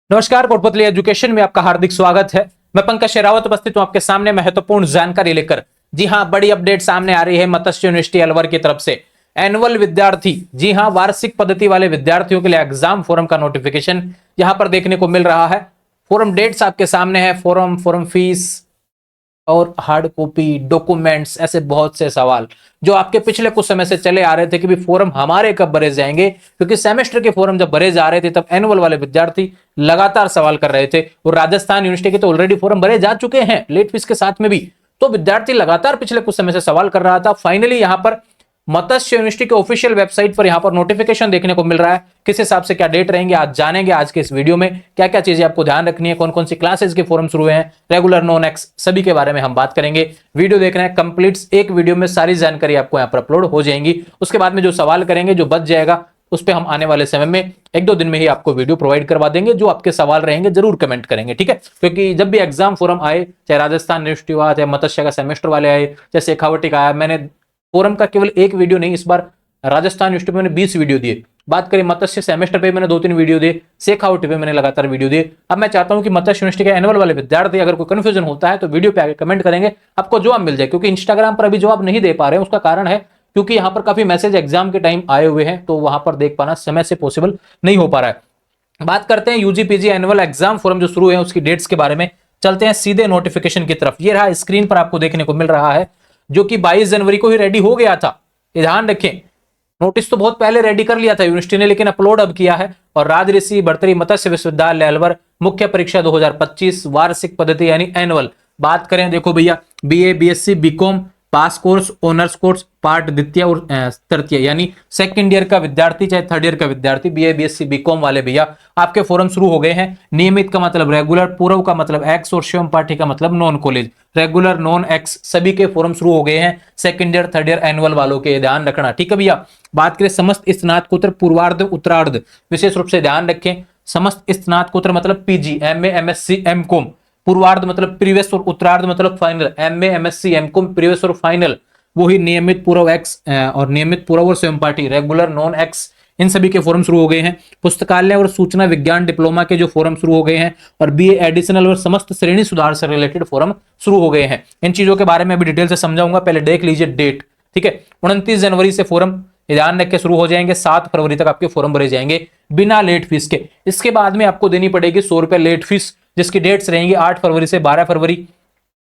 नमस्कार, कोटपुतली एजुकेशन में आपका हार्दिक स्वागत है। मैं पंकज शेरावत उपस्थित हूं आपके सामने महत्वपूर्ण जानकारी लेकर। जी हां, बड़ी अपडेट सामने आ रही है मत्स्य यूनिवर्सिटी अलवर की तरफ से। एनुअल विद्यार्थी, जी हां, वार्षिक पद्धति वाले विद्यार्थियों के लिए एग्जाम फोरम का नोटिफिकेशन यहां पर देखने को मिल रहा है। फोरम डेट्स आपके सामने है, फोरम फीस और हार्ड कॉपी डॉक्यूमेंट्स, ऐसे बहुत से सवाल जो आपके पिछले कुछ समय से चले आ रहे थे कि भी फोरम हमारे कब भरे जाएंगे, क्योंकि सेमेस्टर के फोरम जब भरे जा रहे थे तब एनुअल वाले विद्यार्थी लगातार सवाल कर रहे थे। और राजस्थान यूनिवर्सिटी के तो ऑलरेडी फोरम भरे जा चुके हैं लेट फीस के साथ में भी, तो विद्यार्थी लगातार पिछले कुछ समय से सवाल कर रहा था। फाइनली यहां पर मत्स्य यूनिवर्सिटी के ऑफिशियल वेबसाइट पर यहां पर नोटिफिकेशन देखने को मिल रहा है। किस हिसाब से क्या डेट रहेंगे आज जानेंगे। आज के इस वीडियो में क्या क्या चीजें आपको ध्यान रखनी है, कौन कौन सी क्लासेस के फॉर्म शुरू हुए हैं, रेगुलर नॉन एक्स, सभी के बारे में हम बात करेंगे। वीडियो देखना है कंप्लीट, एक वीडियो में सारी जानकारी आपको यहां पर अपलोड हो जाएंगी। उसके बाद में जो सवाल करेंगे, जो बच जाएगा, उस पर हम आने वाले समय में एक दो दिन में ही आपको वीडियो प्रोवाइड करवा देंगे। जो आपके सवाल रहेंगे जरूर कमेंट करेंगे, ठीक है। क्योंकि जब भी एग्जाम फोरम आए, चाहे राजस्थान यूनिवर्सिटी हुआ, चाहे मत्स्य का सेमेस्टर वाले आए, चाहे शेखावटी का आया, मैंने फोरम का केवल एक वीडियो नहीं, इस बार राजस्थान यूनिवर्सिटी में मैंने 20 वीडियो दिए। बात करें मत्स्य सेमेस्टर पे मैंने 2-3 वीडियो दिए, शेखावटी पे मैंने लगातार वीडियो दिए। अब मैं चाहता हूं कि मत्स्य यूनिवर्सिटी के एनुअल वाले विद्यार्थी, अगर कोई कंफ्यूजन होता है तो वीडियो पे आके कमेंट करेंगे, आपको जवाब मिल जाए। क्योंकि इंस्टाग्राम पर अभी जवाब नहीं दे पा रहे हैं, उसका कारण है क्योंकि यहां पर काफी मैसेज एग्जाम के टाइम आए हुए हैं, तो वहां पर देख पाना समय से पॉसिबल नहीं हो पा रहा है। बात करते हैं UG PG annual exam form जो शुरू है उसकी डेट्स के बारे में। चलते हैं सीधे नोटिफिकेशन की तरफ। ये रहा, स्क्रीन पर आपको देखने को मिल रहा है, जो कि 22 जनवरी को ही रेडी हो गया था। ध्यान रखें, नोटिस तो बहुत पहले रेडी कर लिया था यूनिवर्सिटी ने, लेकिन अपलोड अब किया है। और राजऋषि भर्तृहरि मत्स्य विश्वविद्यालय अलवर मुख्य परीक्षा 2025 वार्षिक पद्धति यानी एनुअल। बात करें, देखो भैया, BA BSc BCom pass course, honours course, part द्वितीय और तृतीय यानी सेकंड ईयर का विद्यार्थी चाहे थर्ड ईयर का विद्यार्थी, बीए बीएससी बीकॉम वाले भैया, आपके फॉर्म शुरू हो गए हैं। नियमित का मतलब रेगुलर, पूर्व का मतलब एक्स और शिवम पाठी का मतलब non college, regular non x सभी के फॉर्म शुरू हो गए हैं। Second year third year annual वालों के ध्यान रखना, ठीक है भैया। बात करें समस्त स्नातकोत्तर पूर्वार्ध उत्तरार्ध, विशेष रूप से ध्यान रखें, समस्त स्नातकोत्तर मतलब पीजी, एमए एमएससी एमकॉम, पूर्वार्ध मतलब प्रीवियस और उत्तरार्ध मतलब final, MA MSc MCom previous और फाइनल, वही नियमित पूर्व एक्स और नियमित पूर्व और स्वयं पार्टी, रेगुलर नॉन एक्स, इन सभी के फॉर्म शुरू हो गए हैं। पुस्तकालय और सूचना विज्ञान डिप्लोमा के जो फॉर्म शुरू हो गए हैं, और बीए एडिशनल और समस्त श्रेणी सुधार से रिलेटेड फॉर्म शुरू हो गए हैं। इन चीजों के बारे में अभी डिटेल से समझाऊंगा, पहले देख लीजिए डेट, ठीक है। 29 जनवरी से फॉर्म ध्यान रख के शुरू हो जाएंगे, 7 फरवरी तक आपके फॉर्म भरे जाएंगे बिना लेट फीस के। इसके बाद में आपको देनी पड़ेगी 100 रुपए लेट फीस, जिसकी डेट्स रहेंगी 8 फरवरी से 12 फरवरी।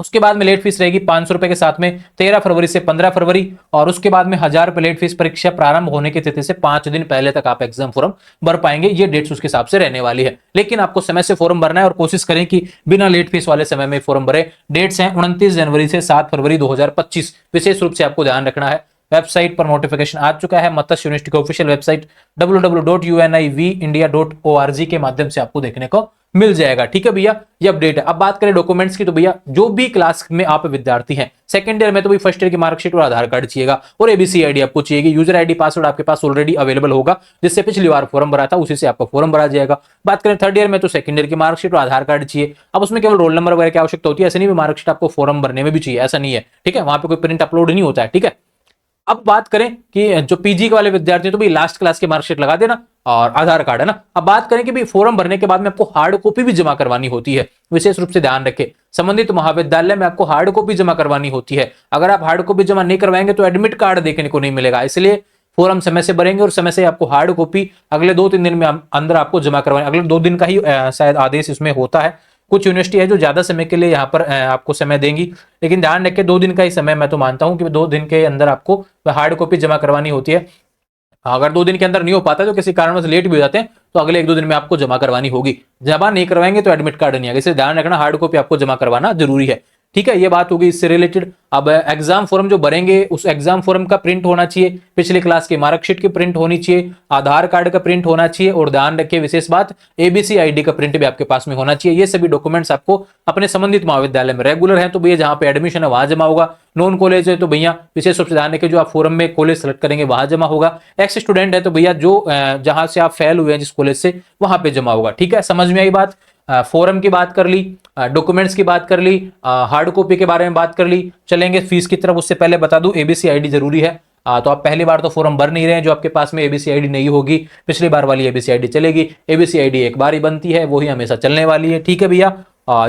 उसके बाद में लेट फीस रहेगी 500 रुपए के साथ में 13 फरवरी से 15 फरवरी। और उसके बाद में 1000 रुपए लेट फीस परीक्षा प्रारंभ होने की तिथि से 5 दिन पहले तक आप एग्जाम फॉर्म भर पाएंगे। ये डेट्स उसके हिसाब से रहने वाली है, लेकिन आपको समय से फॉर्म भरना है और कोशिश करें कि बिना लेट फीस वाले समय में फॉर्म भरे। डेट्स हैं 29 जनवरी से 7 फरवरी 2025, विशेष रूप से आपको ध्यान रखना है। वेबसाइट पर नोटिफिकेशन आ चुका है, मत्स्य यूनिवर्सिटी की ऑफिशियल वेबसाइट www.univindia.org के माध्यम से आपको देखने को मिल जाएगा, ठीक है भैया। ये अपडेट है। अब बात करें डॉक्यूमेंट्स की, तो भैया जो भी क्लास में आप विद्यार्थी हैं, सेकंड ईयर में तो भाई फर्स्ट ईयर की मार्कशीट और आधार कार्ड चाहिएगा, और एबीसी आईडी आपको चाहिए। यूजर आईडी पासवर्ड आपके पास ऑलरेडी अवेलेबल होगा, जिससे पिछली बार फॉर्म भरा था उसी से आपका फॉर्म भरा जाएगा। बात करें थर्ड ईयर में, तो सेकंड ईयर की मार्कशीट और आधार कार्ड चाहिए। अब उसमें केवल रोल नंबर वगैरह की आवश्यकता होती है, ऐसा नहीं मार्कशीट आपको फॉर्म भरने में भी चाहिए, ऐसा नहीं है, ठीक है। वहां पे कोई प्रिंट अपलोड नहीं होता है, ठीक है। अब बात करें कि जो पीजी वाले विद्यार्थी, तो भाई लास्ट क्लास की मार्कशीट लगा देना और आधार कार्ड, है ना। अब बात करें कि भाई फॉर्म भरने के बाद में आपको हार्ड कॉपी भी जमा करवानी होती है, विशेष रूप से ध्यान रखें, संबंधित महाविद्यालय में आपको हार्ड कॉपी जमा करवानी होती है। अगर आप हार्ड कॉपी जमा नहीं करवाएंगे तो एडमिट कार्ड देखने को नहीं मिलेगा, इसलिए फॉर्म समय से भरेंगे और समय से आपको हार्ड कॉपी अगले 2-3 दिन में अंदर आपको जमा करवाएंगे। अगले 2 दिन का ही शायद आदेश इसमें होता है। कुछ यूनिवर्सिटी है जो ज्यादा समय के लिए यहाँ पर आपको समय देंगी, लेकिन ध्यान रखें 2 दिन का ही समय मैं तो मानता हूं कि 2 दिन के अंदर आपको हार्ड कॉपी जमा करवानी होती है। अगर 2 दिन के अंदर नहीं हो पाता, तो किसी कारण से लेट भी हो जाते हैं, तो अगले 1-2 दिन में आपको जमा करवानी होगी। जमा नहीं करवाएंगे तो एडमिट कार्ड नहीं आएगा, इसलिए ध्यान रखना हार्ड कॉपी आपको जमा करवाना जरूरी है, ठीक है। ये बात होगी इससे रिलेटेड। अब एग्जाम फॉर्म जो भरेंगे, उस एग्जाम फॉर्म का प्रिंट होना चाहिए, पिछले क्लास की मार्कशीट की प्रिंट होनी चाहिए, आधार कार्ड का प्रिंट होना चाहिए, और ध्यान रखिए विशेष बात, एबीसी आईडी का प्रिंट भी आपके पास में होना चाहिए। ये सभी डॉक्यूमेंट्स आपको अपने संबंधित महाविद्यालय में, रेगुलर है तो भैया जहां पे एडमिशन है वहां जमा होगा, नॉन कॉलेज है तो भैया विशेष रूप से ध्यान रखिए जो आप फॉर्म में कॉलेज सेलेक्ट करेंगे वहां जमा होगा, एक्स स्टूडेंट है तो भैया जो जहां से आप फेल हुए हैं जिस कॉलेज से, वहां पे जमा होगा, ठीक है। समझ में आई बात। फोरम की बात कर ली, डॉक्यूमेंट्स की बात कर ली, हार्ड कॉपी के बारे में बात कर ली। चलेंगे फीस की तरफ, उससे पहले बता दूं एबीसी आईडी जरूरी है। तो आप पहली बार तो फॉर्म भर नहीं रहे हैं, जो आपके पास में एबीसीआईडी नहीं होगी पिछली बार वाली एबीसीआईडी चलेगी। एबीसीआईडी एक बार ही बनती है, वही हमेशा चलने वाली है, ठीक है भैया।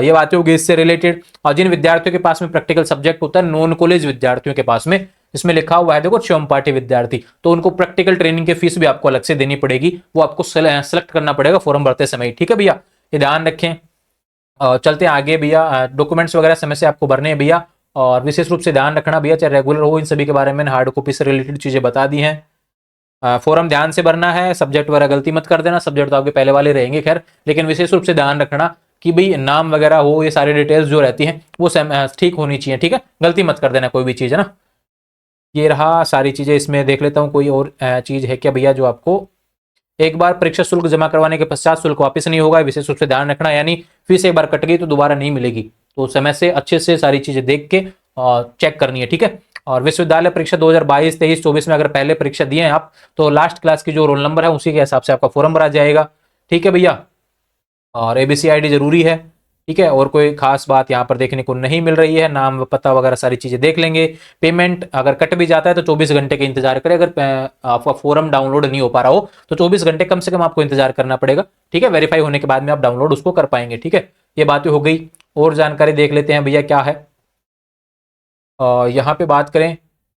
ये बातें होगी इससे रिलेटेड। और जिन विद्यार्थियों के पास में प्रैक्टिकल सब्जेक्ट होता है, नॉन कॉलेज विद्यार्थियों के पास में, इसमें लिखा हुआ है देखो श्रम पाठी विद्यार्थी, तो उनको प्रैक्टिकल ट्रेनिंग की फीस भी आपको अलग से देनी पड़ेगी, वो आपको सेलेक्ट करना पड़ेगा फॉर्म भरते समय, ठीक है भैया, ये ध्यान रखें। चलते हैं आगे भैया। डॉक्यूमेंट्स वगैरह समय से आपको भरने हैं भैया, और विशेष रूप से ध्यान रखना भैया, चाहे रेगुलर हो, इन सभी के बारे में हार्ड कॉपी से रिलेटेड चीजें बता दी हैं। फॉर्म ध्यान से भरना है, सब्जेक्ट वगैरह गलती मत कर देना, सब्जेक्ट तो आपके पहले वाले रहेंगे खैर, लेकिन विशेष रूप से ध्यान रखना कि भाई नाम वगैरह हो, ये सारी डिटेल्स जो रहती हैं वो ठीक होनी चाहिए, ठीक है, गलती मत कर देना कोई भी चीज़, है ना। ये रहा सारी चीज़ें, इसमें देख लेता हूँ कोई और चीज़ है क्या भैया जो आपको। एक बार परीक्षा शुल्क जमा करवाने के पश्चात शुल्क वापस नहीं होगा, विशेष रूप से ध्यान रखना, यानी फीस एक बार कट गई तो दोबारा नहीं मिलेगी, तो समय से अच्छे से सारी चीजें देख के चेक करनी है, ठीक है। और विश्वविद्यालय परीक्षा 2022, 23, 24 में अगर पहले परीक्षा दिए हैं आप, तो लास्ट क्लास की जो रोल नंबर है उसी के हिसाब से आपका फॉर्म भरा जाएगा, ठीक है भैया। और एबीसीआईडी जरूरी है, ठीक है, और कोई खास बात यहाँ पर देखने को नहीं मिल रही है, नाम पता वगैरह सारी चीजें देख लेंगे। पेमेंट अगर कट भी जाता है तो 24 घंटे का इंतजार करें, अगर आपका फॉर्म डाउनलोड नहीं हो पा रहा हो तो 24 घंटे कम से कम आपको इंतजार करना पड़ेगा, ठीक है, वेरीफाई होने के बाद में आप डाउनलोड उसको कर पाएंगे, ठीक है। ये बातें हो गई, और जानकारी देख लेते हैं भैया क्या है। यहाँ पे बात करें,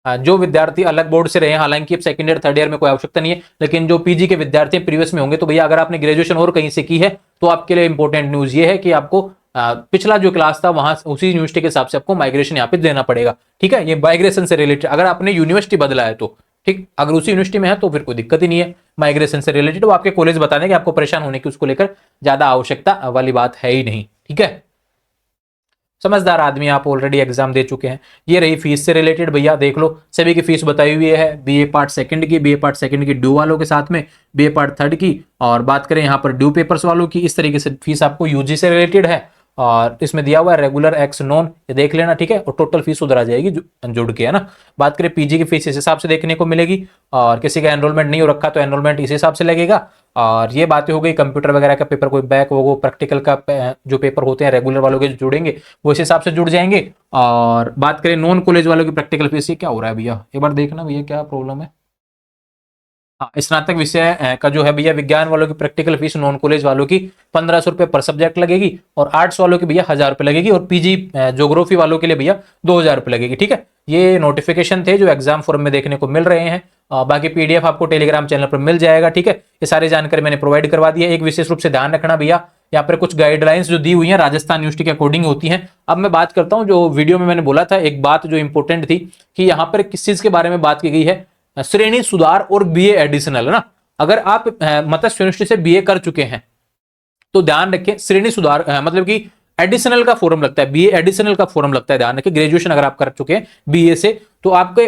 जो विद्यार्थी अलग बोर्ड से रहे हैं, हालांकि अब सेकंड ईयर थर्ड ईयर में कोई आवश्यकता नहीं है, लेकिन जो पीजी के विद्यार्थी प्रीवियस में होंगे, तो भैया अगर आपने ग्रेजुएशन और कहीं से की है तो आपके लिए इंपॉर्टेंट न्यूज ये है कि आपको पिछला जो क्लास था वहां उसी यूनिवर्सिटी के हिसाब से आपको माइग्रेशन यहाँ पे देना पड़ेगा, ठीक है। ये माइग्रेशन से रिलेटेड, अगर आपने यूनिवर्सिटी बदला है तो ठीक, अगर उसी यूनिवर्सिटी में है तो फिर कोई दिक्कत ही नहीं है। माइग्रेशन से रिलेटेड वो आपके कॉलेज बता देंगे, आपको परेशान होने की उसको लेकर ज्यादा आवश्यकता वाली बात है ही नहीं, ठीक है। समझदार आदमी, आप ऑलरेडी एग्जाम दे चुके हैं। ये रही फीस से रिलेटेड भैया, देख लो सभी की फीस बताई हुई है, बीए पार्ट सेकंड की, बीए पार्ट सेकंड की ड्यू वालों के साथ में, बीए पार्ट थर्ड की, और बात करें यहाँ पर ड्यू पेपर्स वालों की, इस तरीके से फीस आपको यूजी से रिलेटेड है। और इसमें दिया हुआ है रेगुलर एक्स नॉन, ये देख लेना, ठीक है, और टोटल फीस उधर आ जाएगी जुड़ के, है ना। बात करें पीजी की फीस इस हिसाब से देखने को मिलेगी, और किसी का एनरोलमेंट नहीं हो रखा तो एनरोलमेंट इस हिसाब से लगेगा। और ये बातें हो गई कंप्यूटर वगैरह का पेपर, कोई बैक वो प्रैक्टिकल का जो पेपर होते हैं रेगुलर वालों के जो जुड़ेंगे वो इस हिसाब से जुड़ जाएंगे। और बात करें नॉन कॉलेज वालों की प्रैक्टिकल फीस, ये क्या हो रहा है भैया, एक बार देखना भैया क्या प्रॉब्लम है। हाँ, स्नातक विषय का जो है भैया, विज्ञान वालों की प्रैक्टिकल फीस नॉन कॉलेज वालों की 1500 रुपये पर सब्जेक्ट लगेगी, और आर्ट्स वालों की भैया 1000 रुपये लगेगी, और पीजी ज्योग्राफी वालों के लिए भैया 2000 रुपये लगेगी, ठीक है। ये नोटिफिकेशन थे जो एग्जाम फॉर्म में देखने को मिल रहे हैं। बाकी पीडीएफ आपको टेलीग्राम चैनल पर मिल जाएगा, ठीक है। ये सारी जानकारी मैंने प्रोवाइड करवा दी है। एक विशेष रूप से ध्यान रखना भैया, यहाँ पर कुछ गाइडलाइंस जो दी हुई हैं राजस्थान यूनिवर्सिटी के अकॉर्डिंग होती हैं। अब मैं बात करता हूँ, जो वीडियो में मैंने बोला था एक बात जो इंपॉर्टेंट थी कि यहाँ पर किस चीज के बारे में बात की गई है, श्रेणी सुधार और बीए एडिशनल, है ना। अगर आप मत्स्य यूनिवर्सिटी से बीए कर चुके हैं तो ध्यान रखें, श्रेणी सुधार मतलब कि एडिशनल का फॉर्म लगता है, बीए एडिशनल का फॉर्म लगता है, ध्यान रखें। ग्रेजुएशन अगर आप कर चुके हैं बीए से तो आपके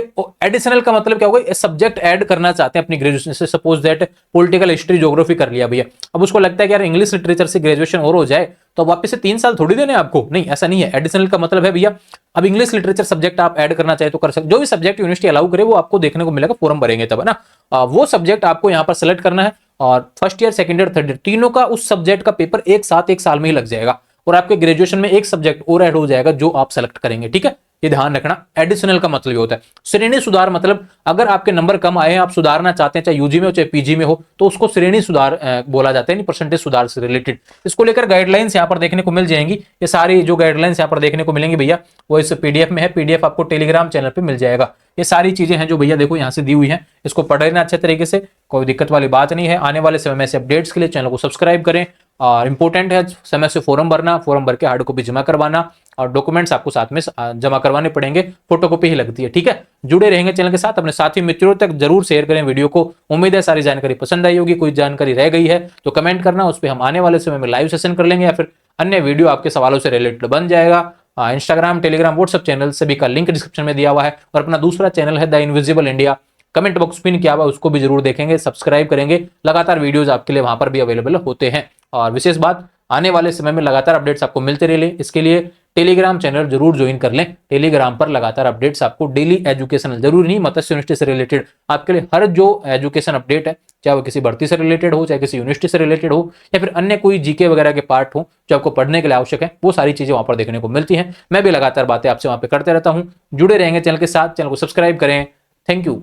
एडिशनल का मतलब क्या होगा, सब्जेक्ट ऐड करना चाहते हैं अपनी ग्रेजुएशन से, suppose that political history geography कर लिया भैया, अब उसको लगता है कि यार इंग्लिश लिटरेचर से ग्रेजुएशन और हो जाए तो वापस से 3 साल थोड़ी देने आपको, नहीं ऐसा नहीं है। एडिशनल का मतलब है भैया अब इंग्लिश लिटरेचर सब्जेक्ट आप ऐड करना चाहे तो कर सकते, जो भी सब्जेक्ट यूनिवर्सिटी अलाउ करे वो आपको देखने को मिलेगा, फॉर्म भरेंगे तब, है ना। वो सब्जेक्ट आपको यहाँ पर सेलेक्ट करना है, और first year second year third year तीनों का उस सब्जेक्ट का पेपर एक साथ एक साल में ही लग जाएगा, और आपके ग्रेजुएशन में एक सब्जेक्ट और ऐड हो जाएगा जो आप सेलेक्ट करेंगे, ठीक है। ये ध्यान रखना, एडिशनल का मतलब ये होता है। श्रेणी सुधार मतलब अगर आपके नंबर कम आए हैं, आप सुधारना चाहते हैं, चाहे यूजी में हो चाहे पीजी में हो, तो उसको श्रेणी सुधार बोला जाता है, परसेंटेज सुधार से रिलेटेड। इसको लेकर गाइडलाइंस यहाँ पर देखने को मिल जाएंगी। ये सारी जो गाइडलाइंस यहाँ पर देखने को मिलेंगी भैया वो इस पीडीएफ में है, पीडीएफ आपको टेलीग्राम चैनल पर मिल जाएगा। ये सारी चीजें हैं जो भैया देखो यहाँ से दी हुई हैं, इसको पढ़ लेना अच्छे तरीके से, कोई दिक्कत वाली बात नहीं है। आने वाले समय में से अपडेट्स के लिए चैनल को सब्सक्राइब करें, और इंपॉर्टेंट है समय से फॉर्म भरना, फॉर्म भर के हार्ड कॉपी जमा करवाना, और डॉक्यूमेंट्स आपको साथ में जमा करवाने पड़ेंगे, फोटोकॉपी ही लगती है, ठीक है। जुड़े रहेंगे चैनल के साथ, अपने साथी मित्रों तक जरूर शेयर करें वीडियो को। उम्मीद है सारी जानकारी पसंद आई होगी, कोई जानकारी रह गई है तो कमेंट करना, उस पर हम आने वाले समय में लाइव सेशन कर लेंगे, या फिर अन्य वीडियो आपके सवालों से रिलेटेड बन जाएगा। इंस्टाग्राम, टेलीग्राम, व्हाट्सएप चैनल सभी का लिंक डिस्क्रिप्शन में दिया हुआ है, और अपना दूसरा चैनल है the invisible India, comment box pin किया हुआ, उसको भी जरूर देखेंगे, सब्सक्राइब करेंगे। लगातार वीडियोस आपके लिए वहां पर भी अवेलेबल होते हैं। और विशेष बात, आने वाले समय में लगातार अपडेट्स आपको मिलते रहे, इसके लिए टेलीग्राम चैनल जरूर ज्वाइन कर लें। टेलीग्राम पर लगातार अपडेट्स आपको डेली एजुकेशनल, जरूरी नहीं मत्स्य यूनिवर्सिटी से रिलेटेड, आपके लिए हर जो एजुकेशन अपडेट है, चाहे वो किसी भर्ती से रिलेटेड हो, चाहे किसी यूनिवर्सिटी से रिलेटेड हो, या फिर अन्य कोई जीके वगैरह के पार्ट हो जो आपको पढ़ने के लिए आवश्यक है, वो सारी चीजें वहां पर देखने को मिलती हैं। मैं भी लगातार बातें आपसे वहां पर करते रहता हूं। जुड़े रहेंगे चैनल के साथ, चैनल को सब्सक्राइब करें। Thank you.